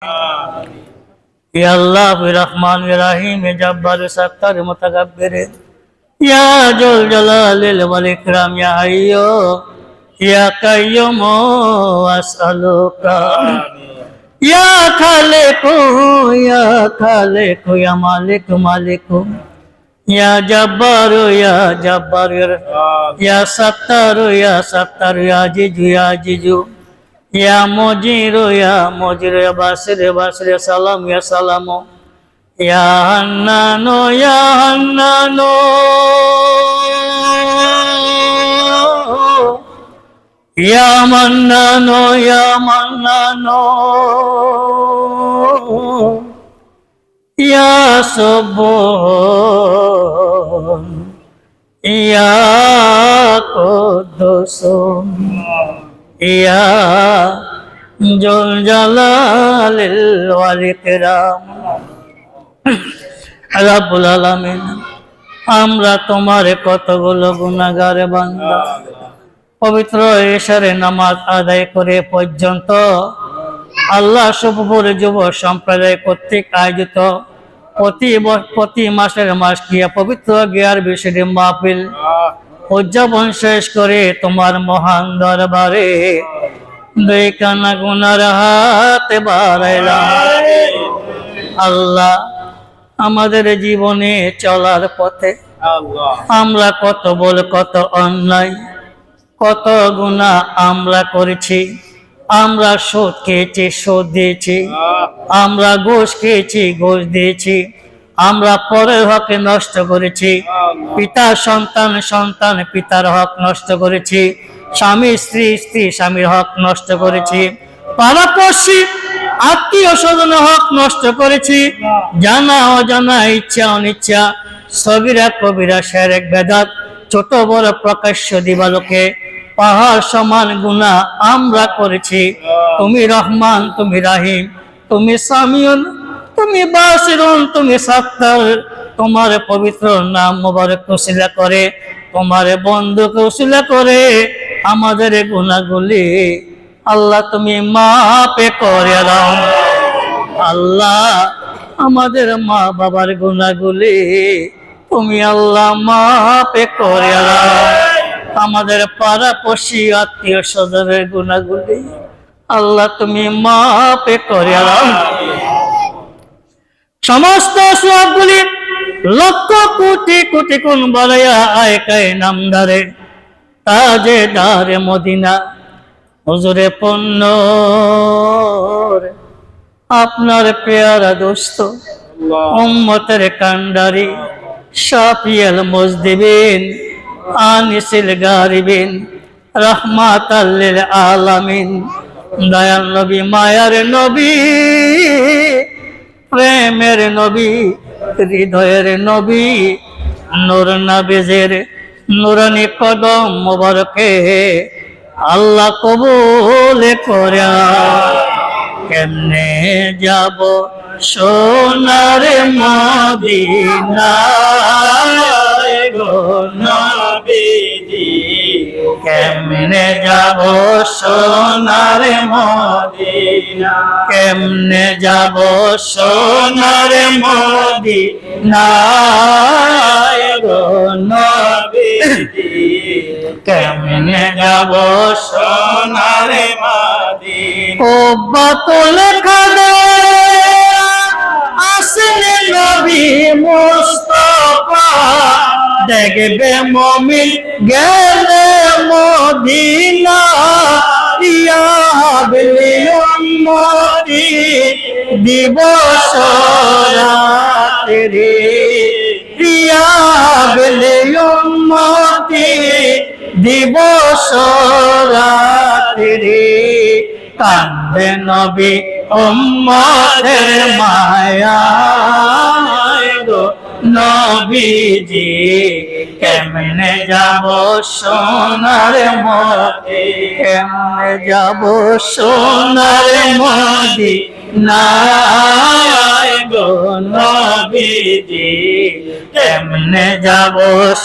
या अल्लाह रहमान रहीम जब्बार सत्तार मुतकब्बिर या जुल जलालिल वल इकराम या हय्यो या कय्यूम अस्अलुका या खालिकु या मालिक मालिकु या जब्बार या सत्तार या जिजु या मुजीर या बासिर सलाम या सलामो या हन्नानो या मन्नानो या सुब्बून या कुद्दूसुन या जुल जलालिल वल इकराम। रब्बुल आलामीन, আমরা তোমার কতগুলো গুনাহগার বান্দা, পবিত্র এশারে নামাজ আদায় করে পর্যন্ত আল্লাহ শুভপুর যুব সম্প্রদায় কর্তৃক আয়োজিত প্রতি মাসের মাস ক্রিয়া পবিত্র গিয়ার বিশুদ্ধি মাহফিল উদযাপন শেষ করে তোমার মহান দরবারে দুই কানা গুনার হাতে বাড়াইলাম। আল্লাহ, আমাদের জীবনে চলার পথে আমরা কত ভুল, কত অন্যায়, কত গুনাহ আমরা করেছি। আমরা সুদ খেয়েছি, সুদ দিয়েছি। আমরা ঘুষ খেয়েছি, ঘুষ দিয়েছি। আমরা পরের হক নষ্ট করেছি। পিতা সন্তান, সন্তান পিতার হক নষ্ট করেছি। স্বামী স্ত্রী, স্ত্রী স্বামীর হক নষ্ট করেছি। পাড়াপড়শি আত্মীয় স্বজনের হক নষ্ট করেছি। জানা অজানা, ইচ্ছা অনিচ্ছা, সগীরা কবিরা, শিরক বেদাত, ছোট বড় প্রকাশ্য দিবালোকে পাহাড় সমান গুনাহ আমরা করেছি। তুমি রহমান, তুমি রাহিম, তুমি সামিউন, তুমি বাসিরুন, তুমি সাত্তার। তোমার পবিত্র নাম মুবারক উসিলা করে, তোমার বন্ধুকে উসিলা করে আমাদের গুনাহগুলি আল্লাহ তুমি মাফ করে দাও। আল্লাহ, আমাদের মা বাবার গুনাহগুলি তুমি আল্লাহ মাফ করে দাও। আমাদের পাড়াপড়শি আত্মীয় স্বজনের গুনাহগুলি আল্লাহ তুমি মাফ করে দাও। সমস্ত সওয়াবগুলি লক্ষ কোটি কোটি গুণ বাড়াইয়া আয়কায় নামদারে তাজেদারে মদিনা হুজুরে পণ্য আপনার পেয়ারা দোস্ত উম্মতের কান্ডারি শাফিয়াল মুজদিবিন আনিসিল গারিবিন রাহমাতাল লিল আলামিন দয়াল নবী, মায়ার নবী, প্রেমের নবী, হৃদয়ের নবী, নূর নবীজের নুরানি কদম মুবারকে আল্লাহ কবুল করে। কেমনে যাব সোনার মদিনায় গো নবীজি, কেমনে যাব সোনার মদিনা, কেমনে যাব সোনার মদিনায় গো নবীজি, কেমনে যাব সোনার মদিনা। ও বাতুল খাদে আসলে নবী মুস্তাফা, দেখবে মুমিন গেলে মদিনা। ইয়া হাবলি উম্মতি দিবস রাত্রি, ইয়া হাবলি উম্মতি দিবস রাত্রি। কান্দে নবী উম্মতের মায়ায় গো নবীজি, কেমনে যাব সোনার মদিনা, কেমনে যাব সোনার মদিনায় গো নবীজি, কেমনে যাব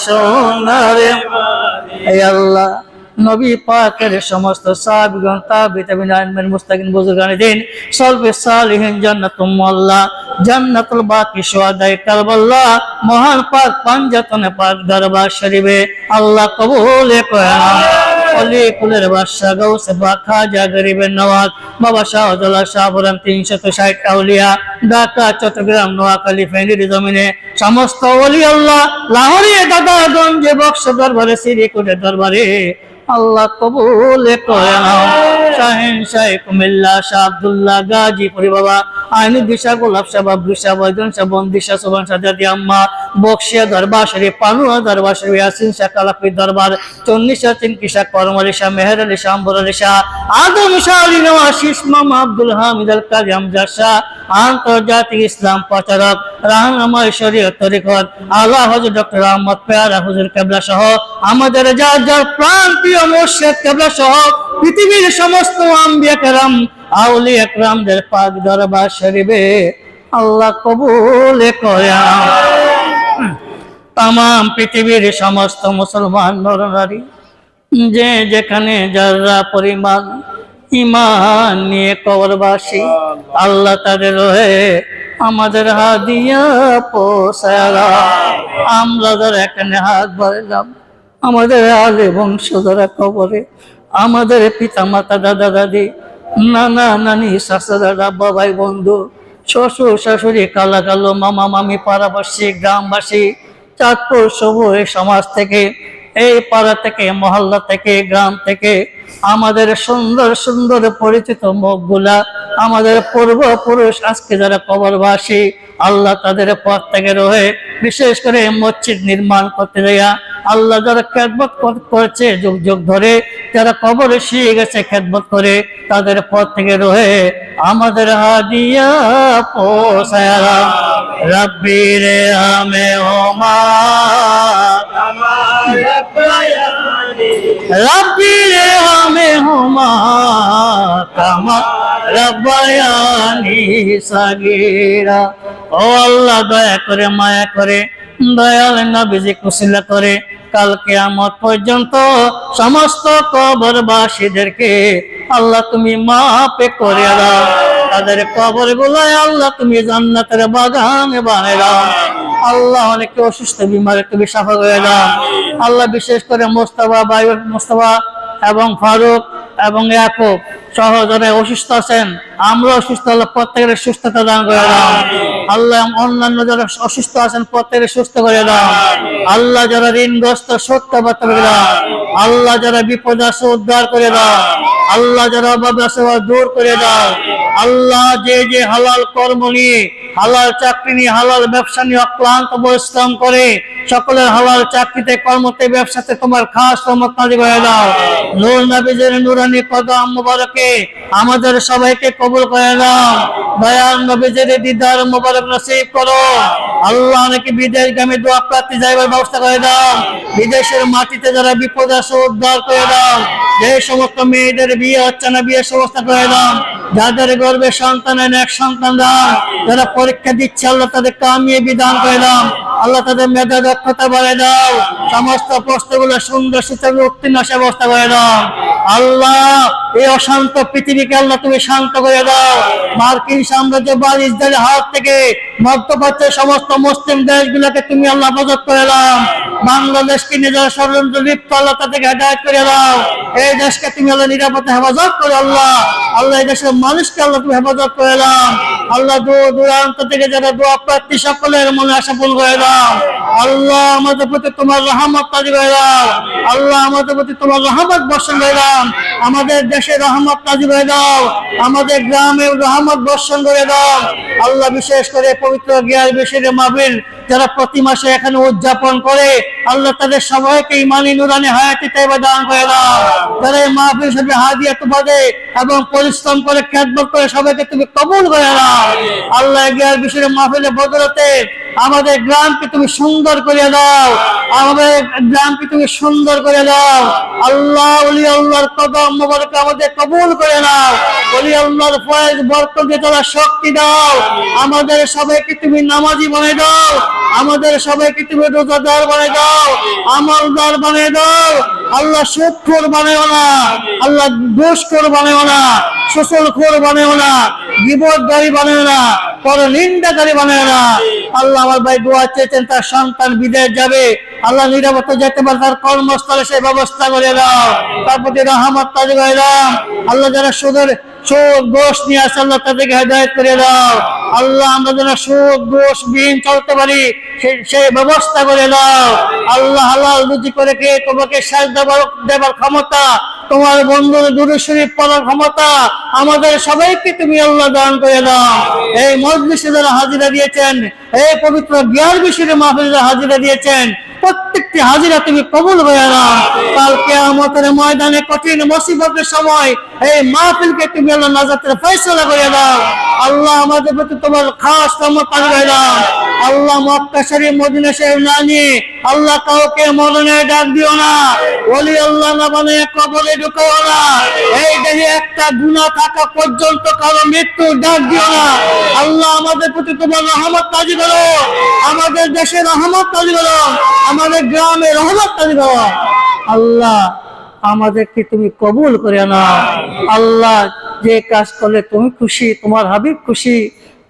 সোনার মদিনা। হে আল্লাহ, নবী পাকের সমস্ত সাহাবীগণ তাবিঈন আইম্মাতুল মুস্তাকিন বুজুর্গানে দিন সলফে সালিহিন জান্নাতুল মোয়াল্লা জান্নাতুল বাকি শুহাদায়ে কারবাল্লাহ মহান পাক পাঞ্জাতনে পাক দরবার শরীফে আল্লাহ কবুল করেন। অলি কুলের বাদশা গাউসে পাক খাজা গরিবের নওয়াজ বাবা শাহজালাল শাহপুরান 360 আউলিয়া ঢাকা চট্টগ্রাম নোয়াখালী ফেনীর জমিনে সমস্ত ওলি আল্লাহ লাহোরে দাদাগঞ্জে বক্স দরবারে সিরিকুটের দরবারে আল্লাহ কবুল করে নাও। শাহিন শাহ কুমিল্লা শাহ আব্দুল্লাহ গাজীপুরি বাবা আইনি দিশা গোলাপ শাহ বাবলু শাহ বৈজন শাহ বন্দিশা সুবান সাজাদি আম্মা বক্সিয়া দরবার শরীফ পানুয়া দরবার শরীফ ইয়াসিন শাহ কালাপি দরবার চন্নি শাহ চিনকি শাহ করম আলী শাহ মেহের আলী শাহ আম্বর আলী শাহ আদম শাহ আলী নওয়াজ মামা আব্দুল হামিদ আল কাজী আমজাদ শাহ আন্তর্জাতিক ইসলাম প্রচারক রাহনুমা শরীয়ত তরিকত আলা হযরত ডক্টর আহমদ পেয়ারা হুজুর কেবলা সহ আমাদের যার যার প্রান্তীয় মুর্শিদ কেবলা সহ পৃথিবীর সমস্ত আম্বিয়া কেরাম আউলিয়া কেরামদের পাক দরবার শরীফে আল্লাহ কবুল করে। তামাম পৃথিবীর সমস্ত মুসলমান নরনারী যে যেখানে যারা পরিমাণ ঈমান নিয়ে কবরবাসী আল্লাহ তাদের রহে আমাদের হাদিয়া পৌঁছায়া। আমরা যারা এখানে হাত বাড়ালাম আমাদের আলে বংশধরা কবরে আমাদের পিতা মাতা দাদা দাদি নানা নানি চাচা দাদা বাবাই বন্ধু শ্বশুর শাশুড়ি কালা কালো মামা মামি পাড়াবাসী গ্রামবাসী চাঁদপুর সবুজ সমাজ থেকে এই পাড়া থেকে মহল্লা থেকে গ্রাম থেকে আমাদের সুন্দর সুন্দর পরিচিত মুখগুলা আমাদের পূর্বপুরুষ আজকে যারা কবরবাসী আল্লাহ তাদের পথ থেকে রয়ে বিশেষ করে মসজিদ নির্মাণ করতে যাইয়া আল্লাহ যারা খেদমত করছে যুগ যুগ ধরে যারা কবরে শুয়ে গেছে খেদমত করে তাদের পথ থেকে রয়ে আমাদের হাদিয়া পৌঁছায়া। রব্বি রে আমে হোমা রব্বি রে আমে হোমা কামা রব্বায়ানি সাগীরা। ও আল্লাহ দয়া করে মায়া করে দয়াল নবীজি কুশিলা করে কাল কিয়ামত পর্যন্ত সমস্ত কবরবাসীদেরকে আল্লাহ তুমি মাফ করে দাও। তাদের কবর গুলায় আল্লাহ তুমি জান্নাতের বাগান বানিয়ে দাও। আল্লাহ অনেকে অসুস্থ বিমারে তুমি সাফা করে দাও। আল্লাহ বিশেষ করে মোস্তফা এবং ফারুক এবং ইয়াকুব সহ যারা অসুস্থ আছেন আমরা অসুস্থ আল্লাহ প্রত্যেকের সুস্থতা দান করে দাও। আল্লাহ অন্যান্য যারা অসুস্থ আছেন প্রত্যেকের সুস্থ করে দাও। আল্লাহ যারা ঋণগ্রস্ত সত্য বার্তা করে দাও। আল্লাহ যারা বিপদ আছে উদ্ধার করে দাও। আল্লাহ যারা অভাব আছে দূর করে দাও। আল্লাহ যে যে হালাল কর্ম নিয়ে হালাল চাকরি নিয়ে হালাল ব্যবসা নিয়ে অক্লান্ত পরিশ্রম করে সকলের হালাল চাকরিতে কর্মতে ব্যবসাতে তোমার খাস রহমত নাযিল করে দাও। নূর নবীজির নূরানি কদম মুবারকে আমাদের সবাইকে কবুল করে দাও। দয়াল নবীজির দিদার মুবারক নসিব করো। আল্লাহ অনেকে বিদেশগামী দোয়া প্রার্থী যাইবার ব্যবস্থা করে দাও। বিদেশের মাটিতে যারা বিপদ আছে উদ্ধার করে দাও। যে সমস্ত মেয়েদের বিয়ে হচ্ছে না বিয়ের ব্যবস্থা করে দাও। যাদের গর্ভে সন্তানের এক সন্তান দাও। যারা পরীক্ষা দিচ্ছে আল্লাহ তাদের কামিয়াবি দান করে দাও। আল্লাহ তাদের মেধা দক্ষতা বাড়িয়ে দাও। সমস্ত প্রশ্নগুলো সুন্দর সুন্দর উত্তীর্ণ ব্যবস্থা করে দাও। আল্লাহ এই অশান্ত পৃথিবীকে আল্লাহ তুমি শান্ত করে দাও। মার্কিন সাম্রাজ্যবাদ ইসরায়েলের হাত থেকে মধ্যপ্রাচ্যের সমস্ত মুসলিম দেশগুলোকে তুমি আল্লাহ হেফাজত করে দাও। বাংলাদেশকে নিজের ষড়যন্ত্র লিপ্ত আল্লাহ তাদেরকে হেদায়েত করে দাও। এই দেশকে তুমি আল্লাহ নিরাপদে হেফাজত করে আল্লাহ এই দেশের মানুষকে আল্লাহ তুমি হেফাজত করে দাও। আল্লাহ দূর দূরান্ত থেকে যারা দোয়া প্রার্থী সকলের মনে আশা পূরণ করে দাও। আল্লাহ আমাদের প্রতি তোমার রহমত নাযিল করে দাও। আল্লাহ আমাদের প্রতি তোমার রহমত বর্ষণ করে দাও। আমাদের দেশে রহমত নাযিল করে দাও। আমাদের গ্রামে রহমত বর্ষণ করে দাও। আল্লাহ বিশেষ করে পবিত্র গিয়ার বেশির মাহফিল যারা প্রতি মাসে এখানে উদযাপন করে আল্লাহ তাদের সবাইকে ইমানি নুরানি হায়াতি তাইবা দান করে দাও। যারা এই মাহফিল সাথে হাদিয়া তোমাদের এবং পরিশ্রম করে খেদমত করে সবাইকে তুমি কবুল করে দাও। আল্লাহ গিয়ার বেশির মাহফিলে বদলতে আমাদের গ্রামকে তুমি সুন্দর করে দাও। আমাদের গ্রামকে তুমি সুন্দর করে দাও। আল্লাহ ওলি আল্লাহর কদম মোবারক আমাদের কবুল করে নাও। ওলি আল্লাহর ফয়েজ বরকত দিয়ে তোমরা শক্তি দাও। আমাদের সবাইকে তুমি নামাজি বানিয়ে দাও। আমাদের সবাইকে তুমি রোজাদার বানিয়ে দাও, আমলদার বানিয়ে দাও। আল্লাহ সুদখোর বানাও না, আল্লাহ দোষখোর বানাও না, শোষণখোর বানাও না, গীবতকারী বানাও না, পরনিন্দাকারী বানাও না। আল্লাহ আমার ভাই দোয়া চেয়েছেন তার সন্তান বিদেশ যাবে, আল্লাহ নিরাপত্তা যেতে পারে তার কর্মস্থলে সেই ব্যবস্থা করে দাও, তার প্রতি রহমত তাজি করে দাও। আল্লাহ যারা সুদের সুদ দোষ নিয়ে আসে আল্লাহ তাদেরকে হেদায়েত করে দাও। আল্লাহ আমরা যেন সুদ দোষ বিহীন চলতে পারি সেই ব্যবস্থা করে দাও। আল্লাহ হালাল রুজি করে খেয়ে তোমাকে সাজদা দেবার ক্ষমতা, তোমার বন্ধুর দুরূদ শরীফ পড়ার ক্ষমতা আমাদের সবাইকে তুমি আল্লাহ দান করে দাও। এই মজলিসে যারা হাজিরা দিয়েছেন, এই পবিত্র বিয়ার বিশিরে মাহফিলে হাজিরা দিয়েছেন, প্রত্যেকটি হাজিরা তুমি কবুল করে নাও। কাল কিয়ামতের ময়দানে কঠিন মুসিবতের সময় এই মাহফিলকে তুমি আল্লাহ নাজাতের ফয়সালা করে দাও। আল্লাহ আমাদের প্রতি তোমার খাস রহমত করে দাও। আল্লাহ মক্কা শরীফ মদিনা শরীফ না নিয়ে আল্লাহ কাউকে মরণে ডাক দিও না, ওলি আল্লাহ না বানিয়ে কবরে ঢুকাও না। এই দেহে একটা গুনাহ থাকা পর্যন্ত কারো মৃত্যু ডাক দিও না। আল্লাহ আমাদের প্রতি তোমার রহমত নাযিল করো, আমাদের দেশে রহমত নাযিল করো, আমাদের গ্রামে রহমত নাযিল করো। আল্লাহ আমাদেরকে তুমি কবুল করে নাও। আল্লাহ যে কাজ করলে তুমি খুশি, তোমার হাবিব খুশি,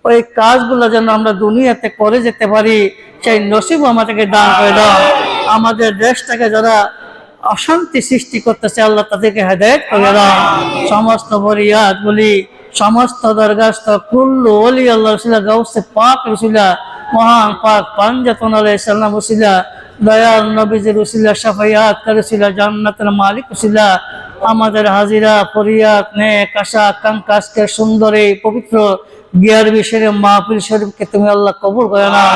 ওই কাজগুলো যেন আমরা দুনিয়াতে করে যেতে পারি সেই নসিব আমাদেরকে দান করে দাও। আমাদের দেশটাকে যারা অশান্তি সৃষ্টি করতেছে আল্লাহ তাদেরকে হেদায়েত করে দাও। সমস্ত ফরিয়াদ বলি, সমস্ত দরখাস্ত কুল্লু ওলি আল্লাহ রসুল্লাহ গাউসে পাক রসুল্লাহ মহান পাক পাঞ্জাতন আলাইহিস সালাম রসুল্লাহ দয়াল নবীজির রসুল্লাহ শাফায়াত করেছিল জান্নাতের মালিক রসুল্লাহ আমাদের হাজিরা ফরিয়াদ নেক আশা আকাঙ্ক্ষা আজকে সুন্দর এই পবিত্র বিয়ার বিশের মাহফিল শরীফকে তুমি আল্লাহ কবুল করে নাও।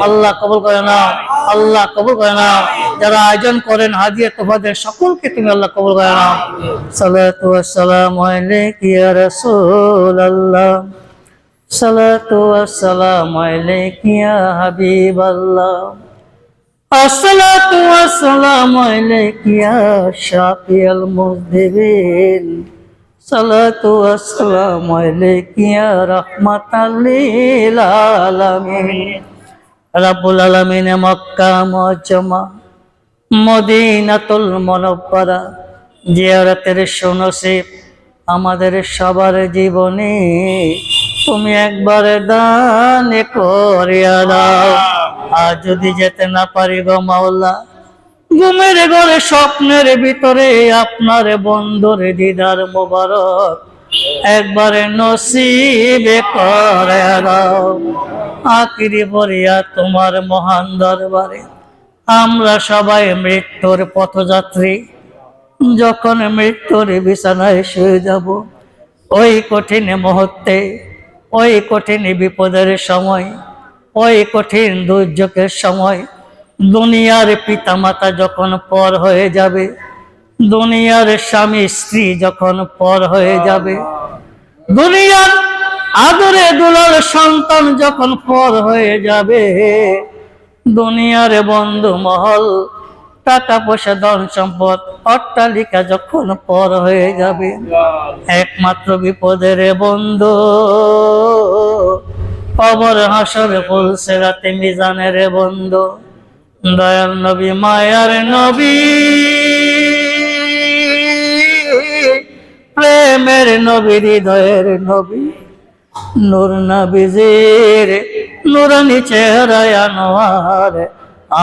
আল্লাহ কবুল করে নাও, আল্লাহ কবুল করে নাও। যারা আয়োজন করেন হাদিয়া তোফাদের সকলকে তুমি আল্লাহ কবুল করে নাও। সালাতু ওয়াসসালামু আলাইকা ইয়া রাসূলুল্লাহ, সালাতু ওয়াসসালামু আলাইকা ইয়া হাবিবাল্লাহ, আসসালাতু ওয়াসসালামু আলাইকা ইয়া শাফিয়াল মুযনিবিন, সালাতু ওয়াসসালামু আলাইকা ইয়া রাহমাতাল লিল আলামিন। রাব্বুল আলামিন মক্কা মুআজ্জামা মদিনাতুল মুনাওয়ারা জিয়ারতের সুনসিব আমাদের সবার জীবনে তুমি একবার দান করিয়া দাও। আর যদি যেতে না পারি গো মাওলা, ঘুমের ঘরে স্বপ্নের ভিতরে আপনার বন্ধুর দিদার মোবারক একবারে নসিবে করে দাও। আখিরি বরিয়া তোমার মহান দরবারে আমরা সবাই মৃত্যুর পথযাত্রী, যখন মৃত্যুর বিছানায় শুয়ে যাব ওই কঠিন মুহূর্তে, ওই কঠিন বিপদের সময়, ওই কঠিন দুর্যোগের সময় দুনিয়ার পিতামাতা যখন পর হয়ে যাবে, দুনিয়ার স্বামী স্ত্রী যখন পর হয়ে যাবে, দুনিয়ার আদরে দুলার সন্তান যখন পর হয়ে যাবে, দুনিয়ার বন্ধু মহল টাকা পয়সা ধন সম্পদ অট্টালিকা যখন পর হয়ে যাবে, একমাত্র বিপদের বন্ধু কবর হাসর ফুলসিরাতে মিজানের বন্ধু দয়াল নবী মায়ার নবী প্রেমের নবী হৃদয়ের নবী নূর নবীজির নূরানি চেহারায় আনোয়ার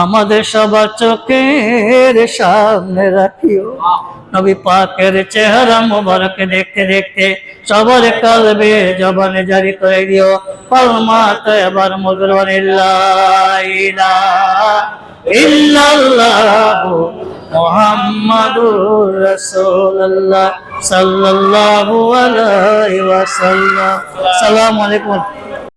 আমাদের সবার চোখের সামনে রাখিও। নবী পাকের চেহারা মোবারক দেখতে দেখতে সবার কালবে জবানে জারি করে দিও কলমা তয়বার মুগরওয়ান লা ইলাহা ইল্লাল্লাহু মুহাম্মাদুর রাসূলুল্লাহ সাল্লাল্লাহু আলাইহি ওয়াসাল্লাম। আসসালামু আলাইকুম।